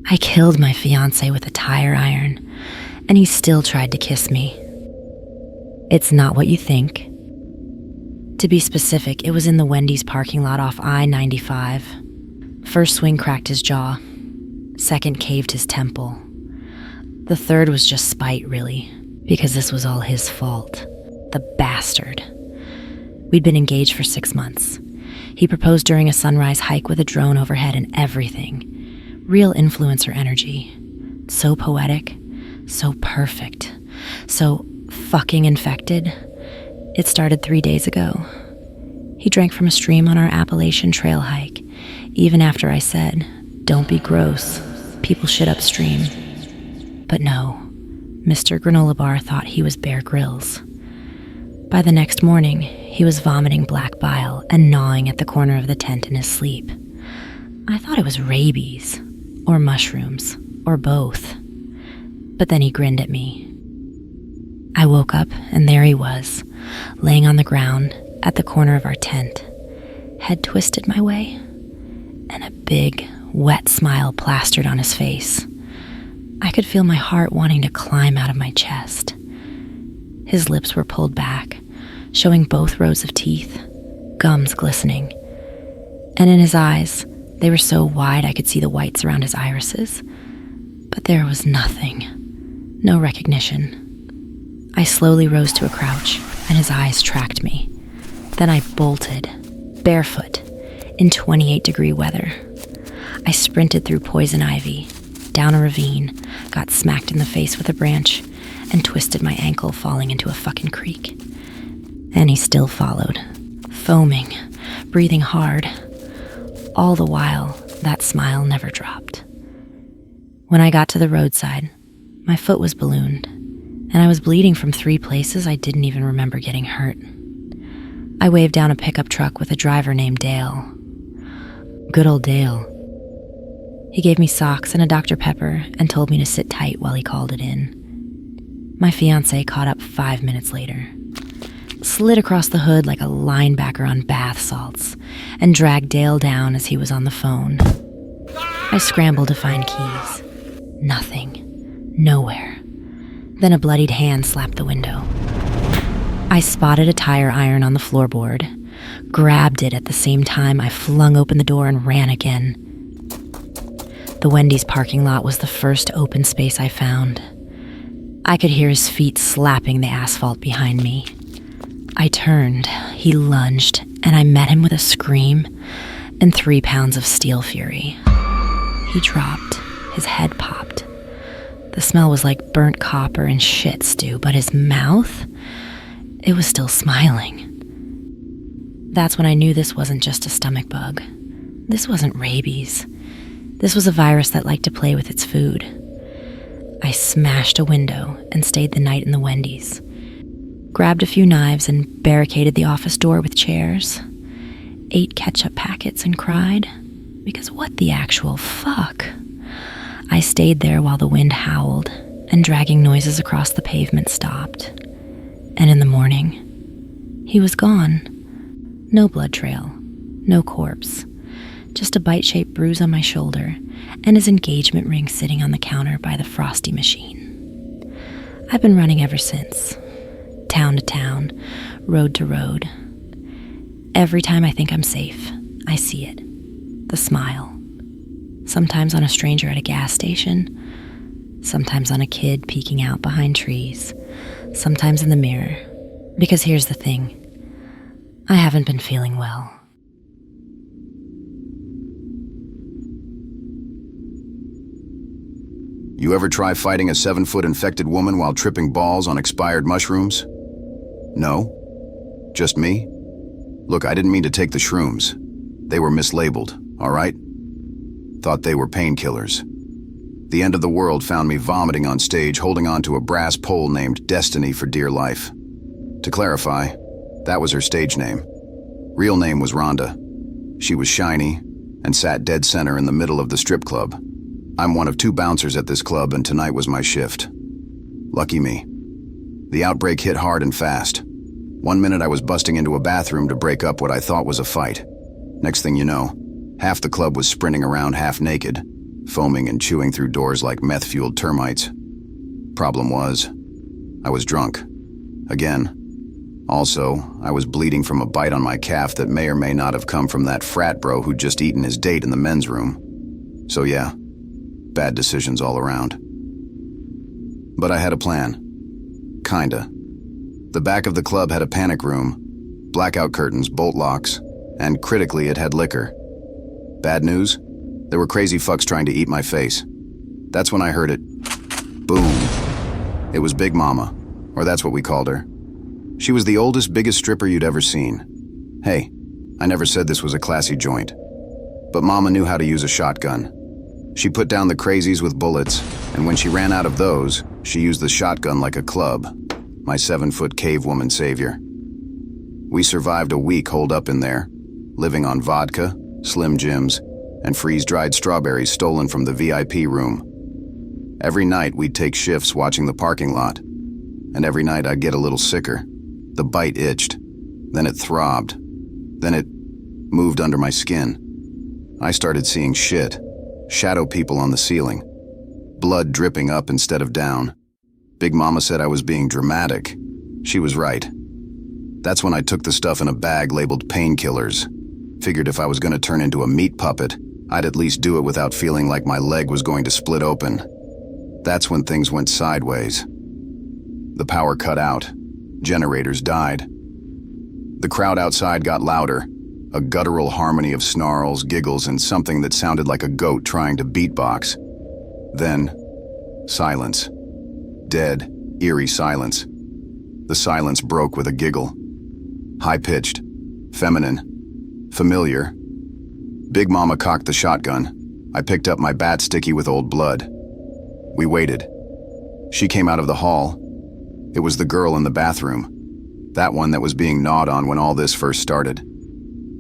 I killed my fiancé with a tire iron, and he still tried to kiss me. It's not what you think. To be specific, it was in the Wendy's parking lot off I-95. First swing cracked his jaw. Second caved his temple. The third was just spite, really, because this was all his fault. The bastard. We'd been engaged for 6 months. He proposed during a sunrise hike with a drone overhead and everything. Real influencer energy. So poetic, so perfect, so fucking infected. It started 3 days ago. He drank from a stream on our Appalachian Trail hike, even after I said, "Don't be gross, people shit upstream." But no, Mr. Granola Bar thought he was Bear Grylls. By the next morning, he was vomiting black bile and gnawing at the corner of the tent in his sleep. I thought it was rabies, or mushrooms, or both. But then he grinned at me. I woke up, and there he was, laying on the ground at the corner of our tent, head twisted my way, and a big, wet smile plastered on his face. I could feel my heart wanting to climb out of my chest. His lips were pulled back, showing both rows of teeth, gums glistening. And in his eyes, they were so wide I could see the whites around his irises. But there was nothing. No recognition. I slowly rose to a crouch, and his eyes tracked me. Then I bolted, barefoot, in 28-degree weather. I sprinted through poison ivy, down a ravine, got smacked in the face with a branch, and twisted my ankle, falling into a fucking creek. And he still followed, foaming, breathing hard. All the while, that smile never dropped. When I got to the roadside, my foot was ballooned, and I was bleeding from 3 places I didn't even remember getting hurt. I waved down a pickup truck with a driver named Dale. Good old Dale. He gave me socks and a Dr. Pepper and told me to sit tight while he called it in. My fiancé caught up 5 minutes later, slid across the hood like a linebacker on bath salts, and dragged Dale down as he was on the phone. I scrambled to find keys. Nothing. Nowhere. Then a bloodied hand slapped the window. I spotted a tire iron on the floorboard, grabbed it at the same time I flung open the door and ran again. The Wendy's parking lot was the first open space I found. I could hear his feet slapping the asphalt behind me. I turned, he lunged, and I met him with a scream and 3 pounds of steel fury. He dropped, his head popped. The smell was like burnt copper and shit stew, but his mouth, it was still smiling. That's when I knew this wasn't just a stomach bug. This wasn't rabies. This was a virus that liked to play with its food. I smashed a window and stayed the night in the Wendy's. Grabbed a few knives and barricaded the office door with chairs. Ate ketchup packets and cried, because what the actual fuck? I stayed there while the wind howled and dragging noises across the pavement stopped. And in the morning, he was gone. No blood trail, no corpse, just a bite-shaped bruise on my shoulder and his engagement ring sitting on the counter by the frosty machine. I've been running ever since. Town to town, road to road. Every time I think I'm safe, I see it. The smile. Sometimes on a stranger at a gas station, sometimes on a kid peeking out behind trees, sometimes in the mirror. Because here's the thing, I haven't been feeling well. You ever try fighting a 7-foot infected woman while tripping balls on expired mushrooms? No? Just me? Look, I didn't mean to take the shrooms. They were mislabeled, all right? Thought they were painkillers. The end of the world found me vomiting on stage, holding onto a brass pole named Destiny for dear life. To clarify, that was her stage name. Real name was Rhonda. She was shiny and sat dead center in the middle of the strip club. I'm one of 2 bouncers at this club, and tonight was my shift. Lucky me. The outbreak hit hard and fast. 1 minute I was busting into a bathroom to break up what I thought was a fight. Next thing you know, half the club was sprinting around half naked, foaming and chewing through doors like meth-fueled termites. Problem was, I was drunk. Again. Also, I was bleeding from a bite on my calf that may or may not have come from that frat bro who'd just eaten his date in the men's room. So yeah, bad decisions all around. But I had a plan. Kinda. The back of the club had a panic room, blackout curtains, bolt locks, and critically it had liquor. Bad news? There were crazy fucks trying to eat my face. That's when I heard it. Boom. It was Big Mama, or that's what we called her. She was the oldest, biggest stripper you'd ever seen. Hey, I never said this was a classy joint. But Mama knew how to use a shotgun. She put down the crazies with bullets, and when she ran out of those, she used the shotgun like a club. My 7-foot cave woman savior. We survived a week holed up in there, living on vodka, Slim Jims, and freeze-dried strawberries stolen from the VIP room. Every night we'd take shifts watching the parking lot, and every night I'd get a little sicker. The bite itched, then it throbbed, then it moved under my skin. I started seeing shit, shadow people on the ceiling, blood dripping up instead of down. Big Mama said I was being dramatic. She was right. That's when I took the stuff in a bag labeled painkillers. Figured if I was going to turn into a meat puppet, I'd at least do it without feeling like my leg was going to split open. That's when things went sideways. The power cut out. Generators died. The crowd outside got louder, a guttural harmony of snarls, giggles, and something that sounded like a goat trying to beatbox. Then, silence. Dead, eerie silence. The silence broke with a giggle. High-pitched, feminine, familiar. Big Mama cocked the shotgun. I picked up my bat sticky with old blood. We waited. She came out of the hall. It was the girl in the bathroom. That one that was being gnawed on when all this first started.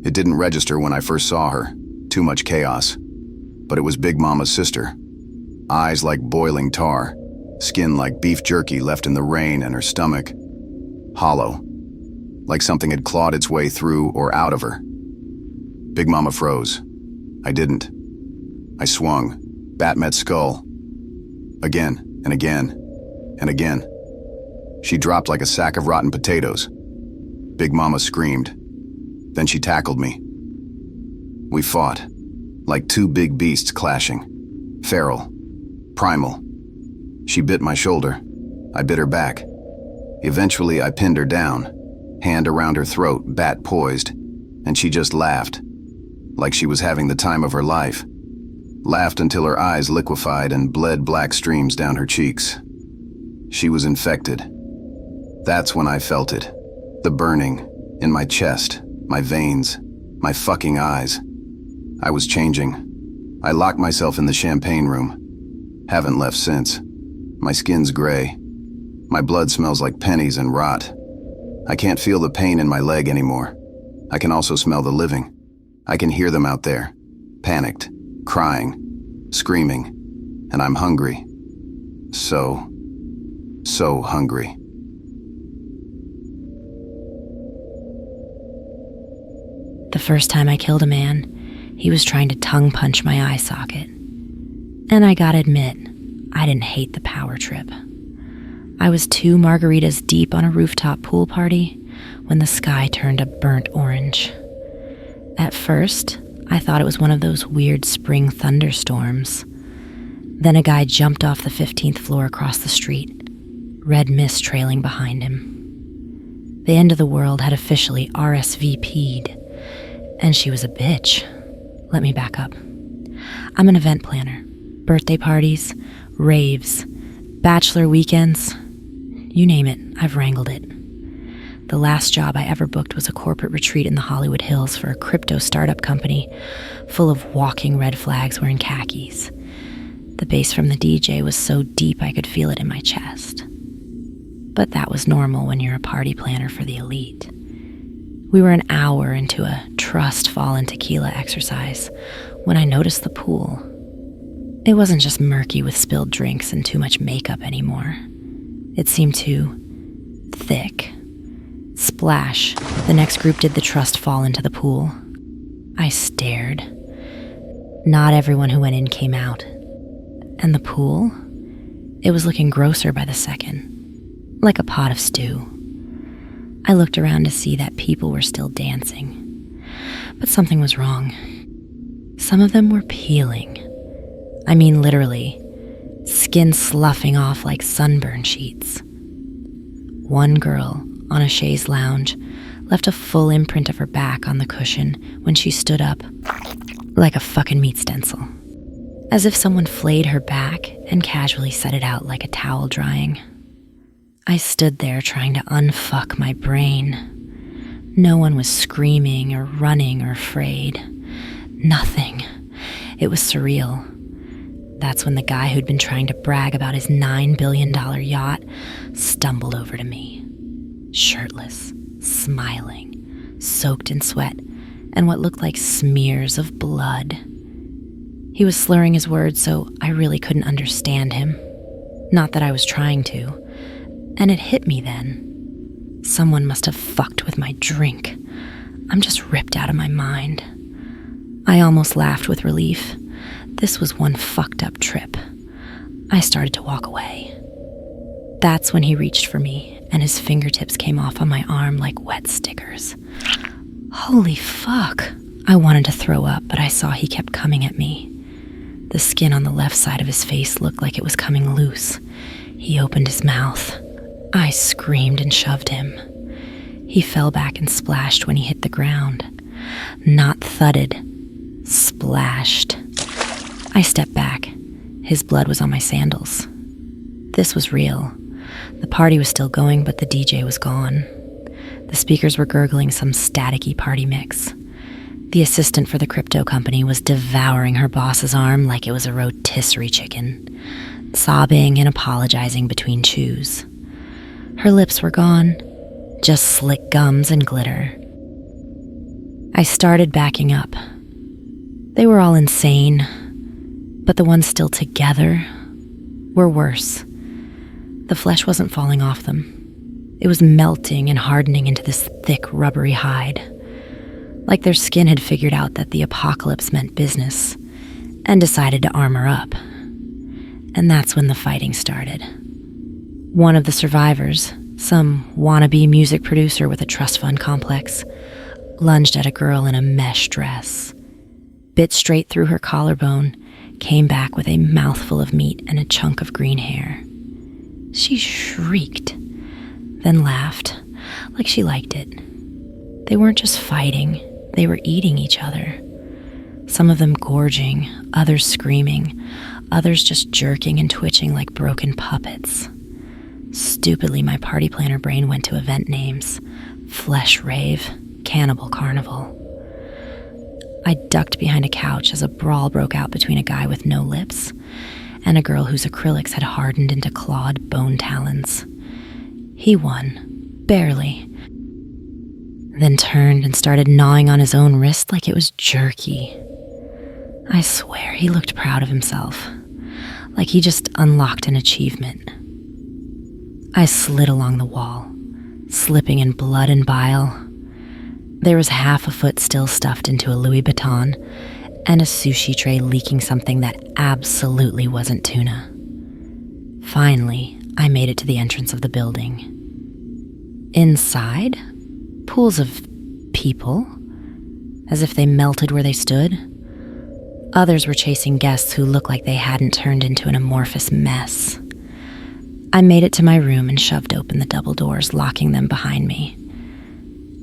It didn't register when I first saw her. Too much chaos. But it was Big Mama's sister. Eyes like boiling tar. Skin like beef jerky left in the rain, and her stomach hollow. Like something had clawed its way through or out of her. Big Mama froze. I didn't. I swung. Bat met skull. Again, and again, and again. She dropped like a sack of rotten potatoes. Big Mama screamed. Then she tackled me. We fought, like two big beasts clashing. Feral. Primal. She bit my shoulder. I bit her back. Eventually, I pinned her down, hand around her throat, bat poised, and she just laughed, like she was having the time of her life. Laughed until her eyes liquefied and bled black streams down her cheeks. She was infected. That's when I felt it. The burning, in my chest, my veins, my fucking eyes. I was changing. I locked myself in the champagne room. Haven't left since. My skin's gray. My blood smells like pennies and rot. I can't feel the pain in my leg anymore. I can also smell the living. I can hear them out there, panicked, crying, screaming, and I'm hungry. So hungry. The first time I killed a man, he was trying to tongue punch my eye socket. And I gotta admit, I didn't hate the power trip. I was 2 margaritas deep on a rooftop pool party when the sky turned a burnt orange. At first, I thought it was one of those weird spring thunderstorms. Then a guy jumped off the 15th floor across the street, red mist trailing behind him. The end of the world had officially RSVP'd, and she was a bitch. Let me back up. I'm an event planner. Birthday parties, raves, bachelor weekends, you name it, I've wrangled it. The last job I ever booked was a corporate retreat in the Hollywood Hills for a crypto startup company full of walking red flags wearing khakis. The bass from the DJ was so deep I could feel it in my chest. But that was normal when you're a party planner for the elite. We were an hour into a trust fall in tequila exercise when I noticed the pool. It wasn't just murky with spilled drinks and too much makeup anymore. It seemed too thick. Splash. The next group did the trust fall into the pool. I stared. Not everyone who went in came out. And the pool? It was looking grosser by the second, like a pot of stew. I looked around to see that people were still dancing, but something was wrong. Some of them were peeling. I mean, literally, skin sloughing off like sunburn sheets. One girl, on a chaise lounge, left a full imprint of her back on the cushion when she stood up, like a fucking meat stencil. As if someone flayed her back and casually set it out like a towel drying. I stood there trying to unfuck my brain. No one was screaming or running or afraid. Nothing. It was surreal. That's when the guy who'd been trying to brag about his $9 billion yacht stumbled over to me. Shirtless, smiling, soaked in sweat, and what looked like smears of blood. He was slurring his words, so I really couldn't understand him. Not that I was trying to. And it hit me then. Someone must have fucked with my drink. I'm just ripped out of my mind. I almost laughed with relief. This was one fucked up trip. I started to walk away. That's when he reached for me, and his fingertips came off on my arm like wet stickers. Holy fuck. I wanted to throw up, but I saw he kept coming at me. The skin on the left side of his face looked like it was coming loose. He opened his mouth. I screamed and shoved him. He fell back and splashed when he hit the ground. Not thudded. Splashed. I stepped back. His blood was on my sandals. This was real. The party was still going, but the DJ was gone. The speakers were gurgling some staticky party mix. The assistant for the crypto company was devouring her boss's arm like it was a rotisserie chicken, sobbing and apologizing between chews. Her lips were gone, just slick gums and glitter. I started backing up. They were all insane, but the ones still together were worse. The flesh wasn't falling off them. It was melting and hardening into this thick, rubbery hide. Like their skin had figured out that the apocalypse meant business and decided to armor up. And that's when the fighting started. One of the survivors, some wannabe music producer with a trust fund complex, lunged at a girl in a mesh dress, bit straight through her collarbone, came back with a mouthful of meat and a chunk of green hair. She shrieked, then laughed, like she liked it. They weren't just fighting, they were eating each other. Some of them gorging, others screaming, others just jerking and twitching like broken puppets. Stupidly, my party planner brain went to event names. Flesh Rave, Cannibal Carnival. I ducked behind a couch as a brawl broke out between a guy with no lips and a girl whose acrylics had hardened into clawed bone talons. He won, barely, then turned and started gnawing on his own wrist like it was jerky. I swear he looked proud of himself, like he just unlocked an achievement. I slid along the wall, slipping in blood and bile. There was half a foot still stuffed into a Louis Vuitton, and a sushi tray leaking something that absolutely wasn't tuna. Finally, I made it to the entrance of the building. Inside, pools of people, as if they melted where they stood. Others were chasing guests who looked like they hadn't turned into an amorphous mess. I made it to my room and shoved open the double doors, locking them behind me.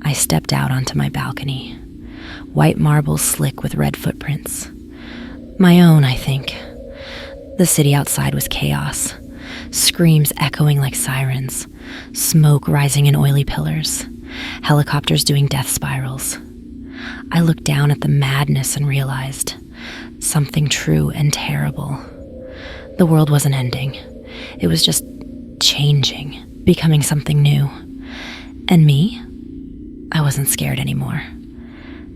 I stepped out onto my balcony. White marble slick with red footprints. My own, I think. The city outside was chaos. Screams echoing like sirens. Smoke rising in oily pillars. Helicopters doing death spirals. I looked down at the madness and realized something true and terrible. The world wasn't ending. It was just changing, becoming something new. And me? I wasn't scared anymore.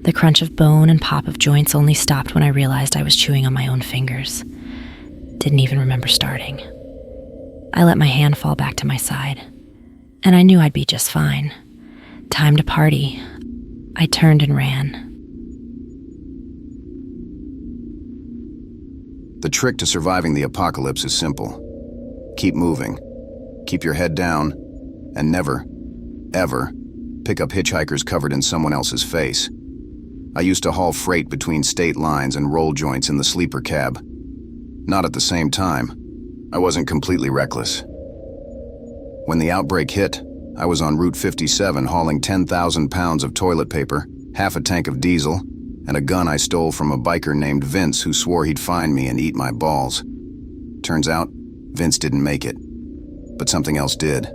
The crunch of bone and pop of joints only stopped when I realized I was chewing on my own fingers. Didn't even remember starting. I let my hand fall back to my side, and I knew I'd be just fine. Time to party. I turned and ran. The The trick to surviving the apocalypse is simple. Keep moving, keep your head down, and never, ever, pick up hitchhikers covered in someone else's face. I used to haul freight between state lines and roll joints in the sleeper cab. Not at the same time. I wasn't completely reckless. When the outbreak hit, I was on Route 57 hauling 10,000 pounds of toilet paper, half a tank of diesel, and a gun I stole from a biker named Vince who swore he'd find me and eat my balls. Turns out, Vince didn't make it, but something else did.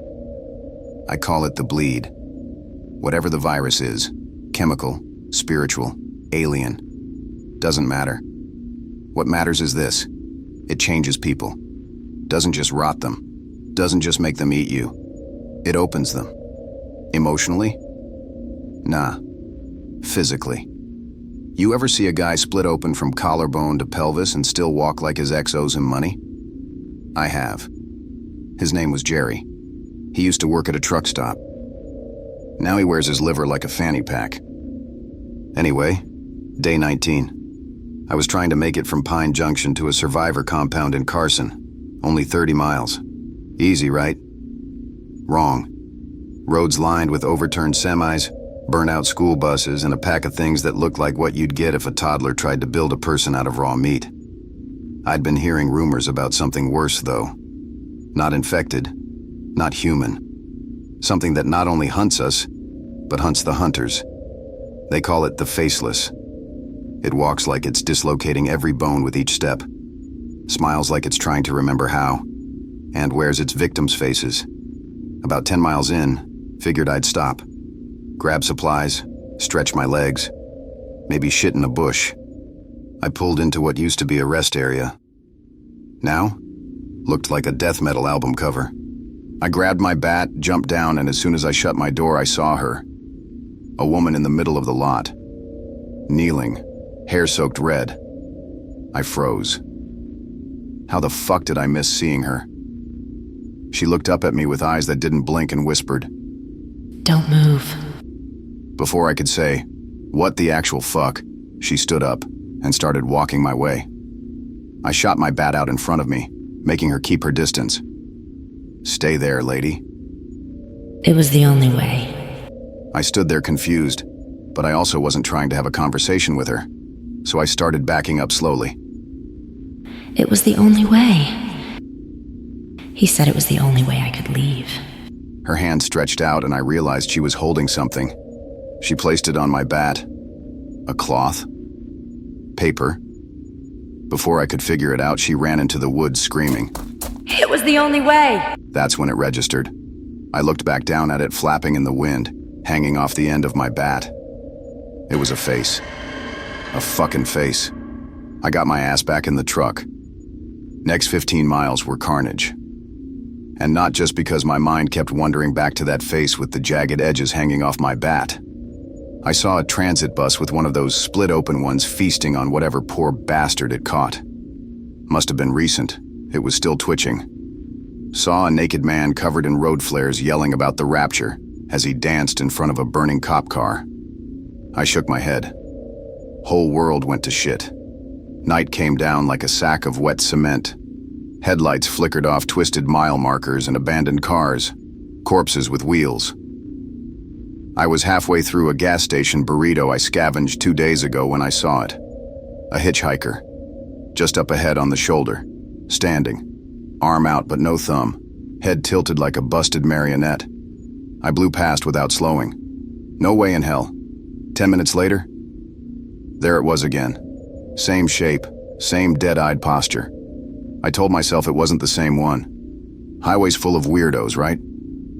I call it the bleed. Whatever the virus is, chemical, spiritual, alien, doesn't matter. What matters is this: it changes people. Doesn't just rot them. Doesn't just make them eat you. It opens them. Emotionally? Nah. Physically. You ever see a guy split open from collarbone to pelvis and still walk like his ex owes him money? I have. His name was Jerry. He used to work at a truck stop. Now he wears his liver like a fanny pack. Anyway, day 19. I was trying to make it from Pine Junction to a survivor compound in Carson. Only 30 miles. Easy, right? Wrong. Roads lined with overturned semis, burnt-out school buses, and a pack of things that looked like what you'd get if a toddler tried to build a person out of raw meat. I'd been hearing rumors about something worse, though. Not infected, not human. Something that not only hunts us, but hunts the hunters. They call it the faceless. It walks like it's dislocating every bone with each step, smiles like it's trying to remember how, and wears its victims' faces. About 10 miles in, figured I'd stop. Grab supplies, stretch my legs, maybe shit in a bush. I pulled into what used to be a rest area. Now, looked like a death metal album cover. I grabbed my bat, jumped down, and as soon as I shut my door, I saw her. A woman in the middle of the lot. Kneeling, hair soaked red. I froze. How the fuck did I miss seeing her? She looked up at me with eyes that didn't blink and whispered, "Don't move." Before I could say, "What the actual fuck?" she stood up and started walking my way. I shot my bat out in front of me, making her keep her distance. "Stay there, lady." It was the only way. I stood there confused, but I also wasn't trying to have a conversation with her, so I started backing up slowly. It was the only way. He said it was the only way I could leave. Her hand stretched out and I realized she was holding something. She placed it on my bat. A cloth? Paper? Before I could figure it out, she ran into the woods screaming. It was the only way! That's when it registered. I looked back down at it flapping in the wind, hanging off the end of my bat. It was a face. A fucking face. I got my ass back in the truck. Next 15 miles were carnage. And not just because my mind kept wandering back to that face with the jagged edges hanging off my bat. I saw a transit bus with one of those split-open ones feasting on whatever poor bastard it caught. Must have been recent. It was still twitching. Saw a naked man covered in road flares yelling about the rapture as he danced in front of a burning cop car. I shook my head. Whole world went to shit. Night came down like a sack of wet cement. Headlights flickered off twisted mile markers and abandoned cars, corpses with wheels. I was halfway through a gas station burrito I scavenged 2 days ago when I saw it. A hitchhiker, just up ahead on the shoulder, standing, arm out but no thumb, head tilted like a busted marionette. I blew past without slowing. No way in hell. 10 minutes later, there it was again. Same shape, same dead-eyed posture. I told myself it wasn't the same one. Highway's full of weirdos, right?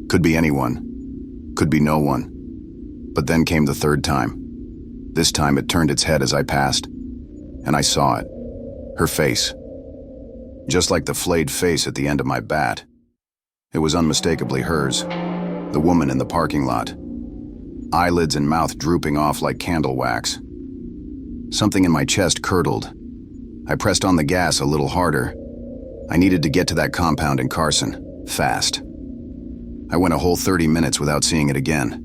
Could be anyone. Could be no one. But then came the third time. This time it turned its head as I passed, and I saw it. Her face. Just like the flayed face at the end of my bat. It was unmistakably hers. The woman in the parking lot. Eyelids and mouth drooping off like candle wax. Something in my chest curdled. I pressed on the gas a little harder. I needed to get to that compound in Carson, fast. I went a whole 30 minutes without seeing it again.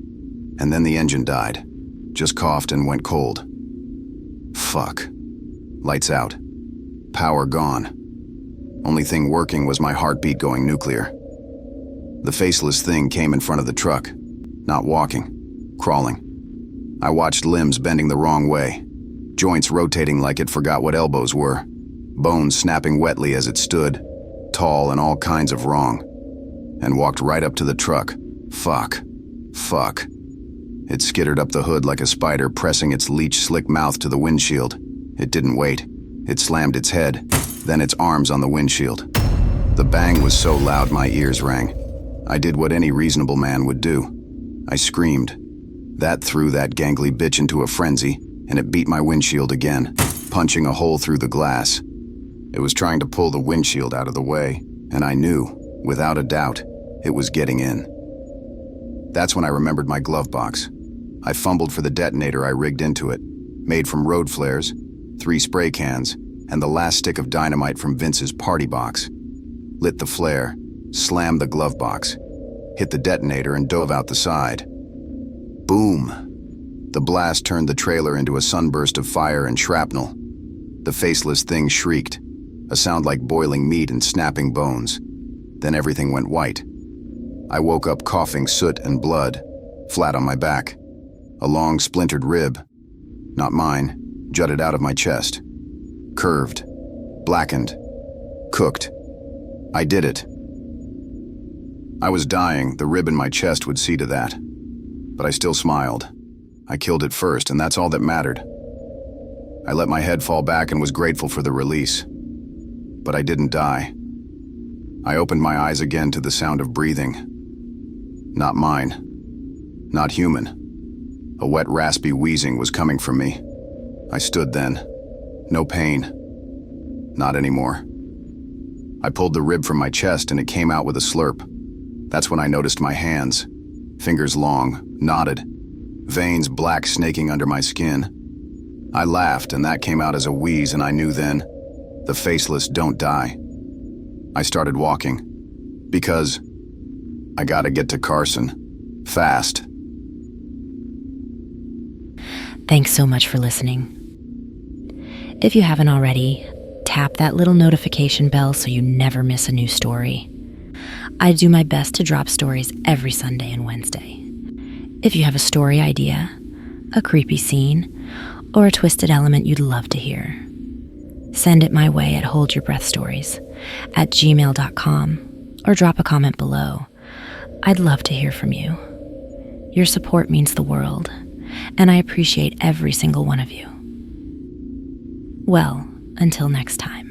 And then the engine died. Just coughed and went cold. Fuck. Lights out. power gone. Only thing working was my heartbeat going nuclear. The faceless thing came in front of the truck, not walking, crawling. I watched limbs bending the wrong way, joints rotating like it forgot what elbows were, bones snapping wetly as it stood, tall and all kinds of wrong, and walked right up to the truck. Fuck. It skittered up the hood like a spider pressing its leech-slick mouth to the windshield. It didn't wait. It slammed its head, then its arms on the windshield. The bang was so loud my ears rang. I did what any reasonable man would do. I screamed. That threw that gangly bitch into a frenzy, and it beat my windshield again, punching a hole through the glass. It was trying to pull the windshield out of the way, and I knew, without a doubt, it was getting in. That's when I remembered my glove box. I fumbled for the detonator I rigged into it, made from road flares, 3 spray cans, and the last stick of dynamite from Vince's party box. Lit the flare, slammed the glove box, hit the detonator and dove out the side. Boom! The blast turned the trailer into a sunburst of fire and shrapnel. The faceless thing shrieked, a sound like boiling meat and snapping bones. Then everything went white. I woke up coughing soot and blood, flat on my back. A long splintered rib, not mine, jutted out of my chest. Curved, blackened, cooked. I did it. I was dying, the rib in my chest would see to that. But I still smiled. I killed it first, and that's all that mattered. I let my head fall back and was grateful for the release. But I didn't die. I opened my eyes again to the sound of breathing. Not mine. Not human. A wet, raspy wheezing was coming from me. I stood then. No pain. Not anymore. I pulled the rib from my chest and it came out with a slurp. That's when I noticed my hands. Fingers long, knotted. Veins black snaking under my skin. I laughed and that came out as a wheeze, and I knew then, the faceless don't die. I started walking. Because I gotta get to Carson. Fast. Thanks so much for listening. If you haven't already, tap that little notification bell so you never miss a new story. I do my best to drop stories every Sunday and Wednesday. If you have a story idea, a creepy scene, or a twisted element you'd love to hear, send it my way at holdyourbreathstories@gmail.com or drop a comment below. I'd love to hear from you. Your support means the world, and I appreciate every single one of you. Well, until next time.